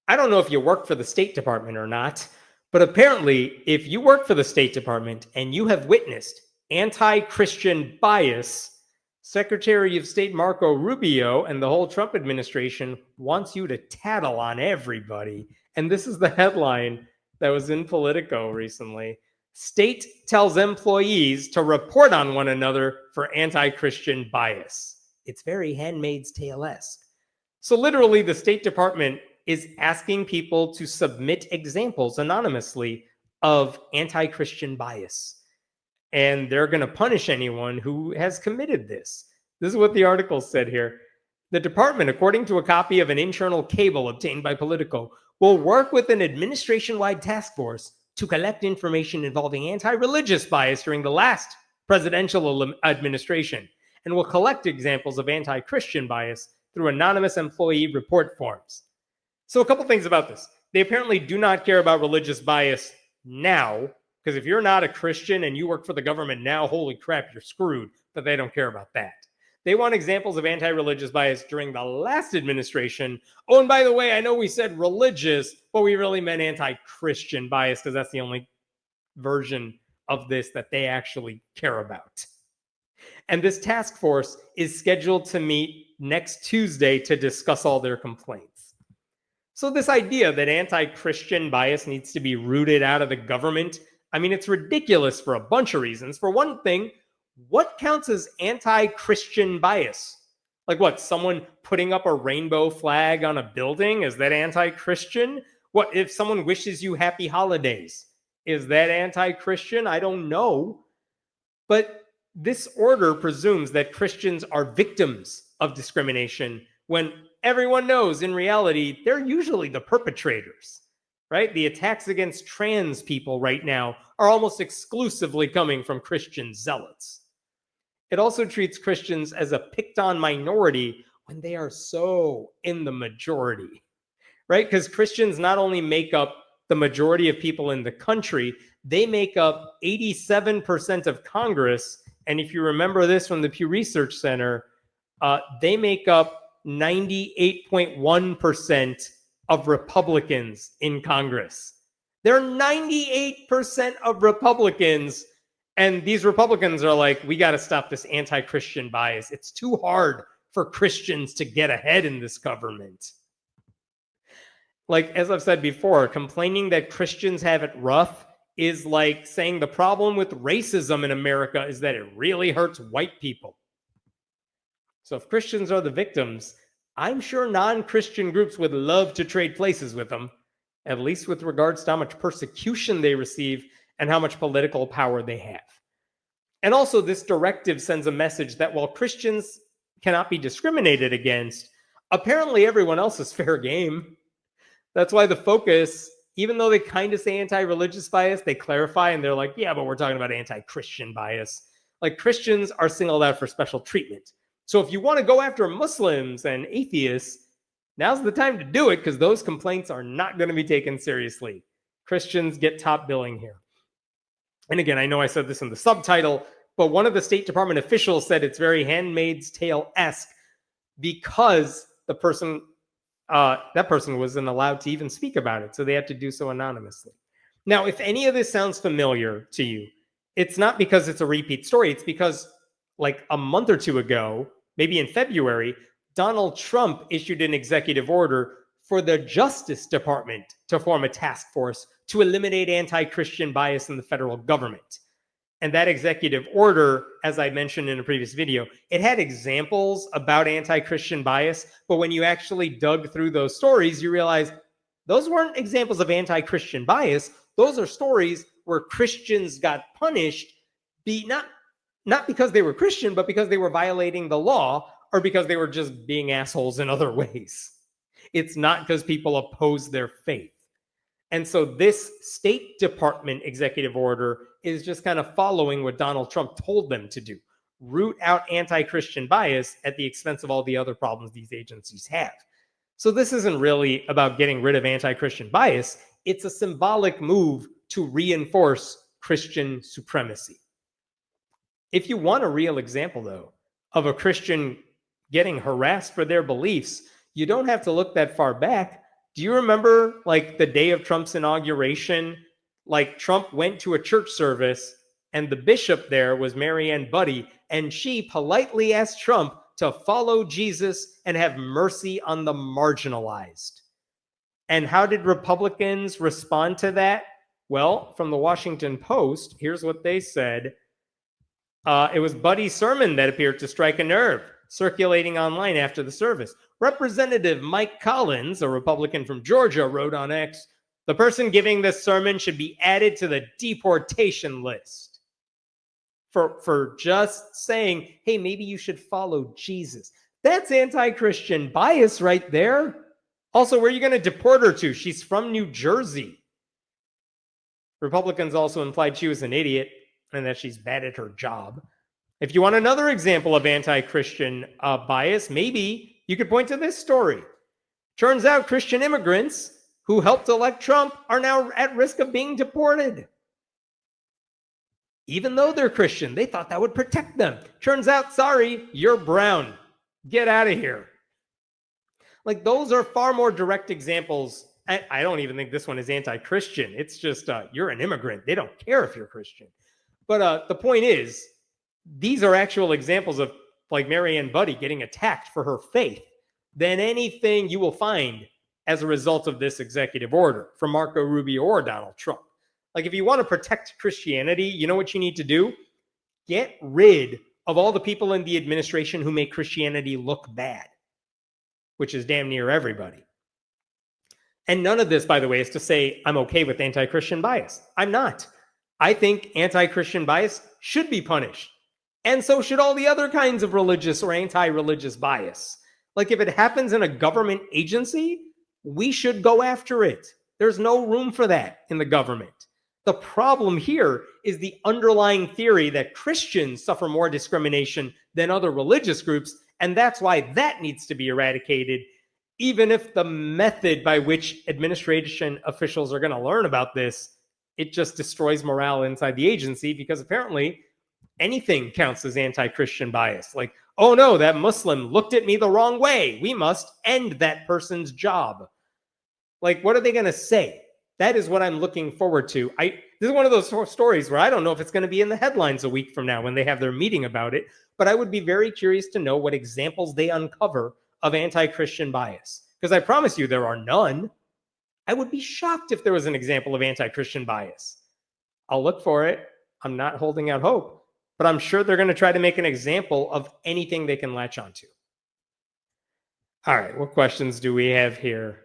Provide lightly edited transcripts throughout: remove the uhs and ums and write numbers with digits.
I don't know if you work for the State Department or not, but apparently, if you work for the State Department and you have witnessed anti-Christian bias, Secretary of State Marco Rubio and the whole Trump administration wants you to tattle on everybody. And this is the headline that was in Politico recently. State tells employees to report on one another for anti-Christian bias. It's very Handmaid's Tale-esque. So literally, the State Department is asking people to submit examples anonymously of anti-Christian bias. And they're going to punish anyone who has committed this. This is what the article said here. The department, according to a copy of an internal cable obtained by Politico, will work with an administration-wide task force to collect information involving anti-religious bias during the last presidential administration, and will collect examples of anti-Christian bias through anonymous employee report forms. So a couple things about this. They apparently do not care about religious bias now, because if you're not a Christian and you work for the government now, holy crap, you're screwed. But they don't care about that. They want examples of anti-religious bias during the last administration. Oh, and by the way, I know we said religious, but we really meant anti-Christian bias because that's the only version of this that they actually care about. And this task force is scheduled to meet next Tuesday to discuss all their complaints. So this idea that anti-Christian bias needs to be rooted out of the government, I mean, it's ridiculous for a bunch of reasons. For one thing, what counts as anti-Christian bias? Like what, someone putting up a rainbow flag on a building? Is that anti-Christian? What if someone wishes you happy holidays? Is that anti-Christian? I don't know. But this order presumes that Christians are victims of discrimination when everyone knows in reality they're usually the perpetrators, right? The attacks against trans people right now are almost exclusively coming from Christian zealots. It also treats Christians as a picked-on minority when they are so in the majority, right? Because Christians not only make up the majority of people in the country, they make up 87% of Congress. And if you remember this from the Pew Research Center, they make up 98.1% of Republicans in Congress. There are 98% of Republicans, and these Republicans are like, we got to stop this anti-Christian bias. It's too hard for Christians to get ahead in this government. Like, as I've said before, complaining that Christians have it rough is like saying the problem with racism in America is that it really hurts white people. So if Christians are the victims, I'm sure non-Christian groups would love to trade places with them, at least with regards to how much persecution they receive and how much political power they have. And also, this directive sends a message that while Christians cannot be discriminated against, apparently everyone else is fair game. That's why the focus, even though they kind of say anti-religious bias, they clarify and they're like, yeah, but we're talking about anti-Christian bias. Like, Christians are singled out for special treatment. So if you want to go after Muslims and atheists, now's the time to do it because those complaints are not going to be taken seriously. Christians get top billing here. And again, I know I said this in the subtitle, but one of the State Department officials said it's very Handmaid's Tale-esque because that person wasn't allowed to even speak about it. So they had to do so anonymously. Now, if any of this sounds familiar to you, it's not because it's a repeat story. It's because like a month or two ago, maybe in February, Donald Trump issued an executive order for the Justice Department to form a task force to eliminate anti-Christian bias in the federal government. And that executive order, as I mentioned in a previous video, it had examples about anti-Christian bias, but when you actually dug through those stories, you realize those weren't examples of anti-Christian bias. Those are stories where Christians got punished, not because they were Christian, but because they were violating the law or because they were just being assholes in other ways. It's not because people oppose their faith. And so this State Department executive order is just kind of following what Donald Trump told them to do. Root out anti-Christian bias at the expense of all the other problems these agencies have. So this isn't really about getting rid of anti-Christian bias. It's a symbolic move to reinforce Christian supremacy. If you want a real example, though, of a Christian getting harassed for their beliefs, you don't have to look that far back. Do you remember like the day of Trump's inauguration? Like Trump went to a church service and the bishop there was Marianne Buddy, and she politely asked Trump to follow Jesus and have mercy on the marginalized. And how did Republicans respond to that? Well, from the Washington Post, here's what they said. It was Buddy's sermon that appeared to strike a nerve, circulating online after the service. Representative Mike Collins, a Republican from Georgia, wrote on X, the person giving this sermon should be added to the deportation list for just saying, hey, maybe you should follow Jesus. That's anti-Christian bias right there. Also, where are you going to deport her to? She's from New Jersey. Republicans also implied she was an idiot and that she's bad at her job. If you want another example of anti-Christian bias, maybe you could point to this story. Turns out Christian immigrants who helped elect Trump are now at risk of being deported. Even though they're Christian, they thought that would protect them. Turns out, sorry, you're brown. Get out of here. Like, those are far more direct examples. I don't even think this one is anti-Christian. It's just, you're an immigrant. They don't care if you're Christian. But the point is, these are actual examples of, like, Marianne Buddy getting attacked for her faith than anything you will find as a result of this executive order from Marco Rubio or Donald Trump. Like, if you want to protect Christianity, you know what you need to do? Get rid of all the people in the administration who make Christianity look bad, which is damn near everybody. And none of this, by the way, is to say I'm okay with anti-Christian bias. I'm not. I think anti-Christian bias should be punished. And so should all the other kinds of religious or anti-religious bias. Like, if it happens in a government agency, we should go after it. There's no room for that in the government. The problem here is the underlying theory that Christians suffer more discrimination than other religious groups, and that's why that needs to be eradicated, even if the method by which administration officials are going to learn about this, it just destroys morale inside the agency, because apparently anything counts as anti-Christian bias. Like, oh no, that Muslim looked at me the wrong way. We must end that person's job. Like, what are they going to say? That is what I'm looking forward to. This is one of those stories where I don't know if it's going to be in the headlines a week from now when they have their meeting about it, but I would be very curious to know what examples they uncover of anti-Christian bias, because I promise you there are none. I would be shocked if there was an example of anti-Christian bias. I'll look for it. I'm not holding out hope, but I'm sure they're going to try to make an example of anything they can latch onto. All right, what questions do we have here?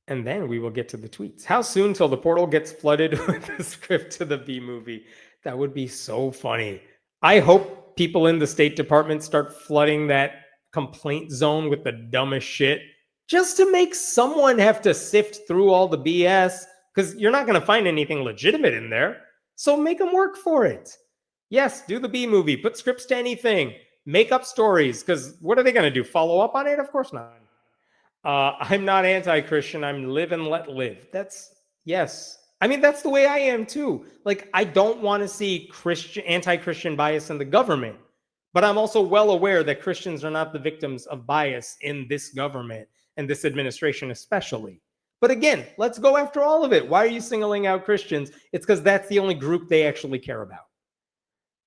And then we will get to the tweets. How soon till the portal gets flooded with the script to the B movie? That would be so funny. I hope people in the State Department start flooding that complaint zone with the dumbest shit just to make someone have to sift through all the BS, because you're not going to find anything legitimate in there. So make them work for it. Yes, do the B movie. Put scripts to anything. Make up stories, because what are they going to do? Follow up on it? Of course not. I'm not anti-Christian. I'm live and let live. Yes. I mean, that's the way I am too. Like, I don't want to see anti-Christian bias in the government, but I'm also well aware that Christians are not the victims of bias in this government and this administration especially. But again, let's go after all of it. Why are you singling out Christians? It's because that's the only group they actually care about.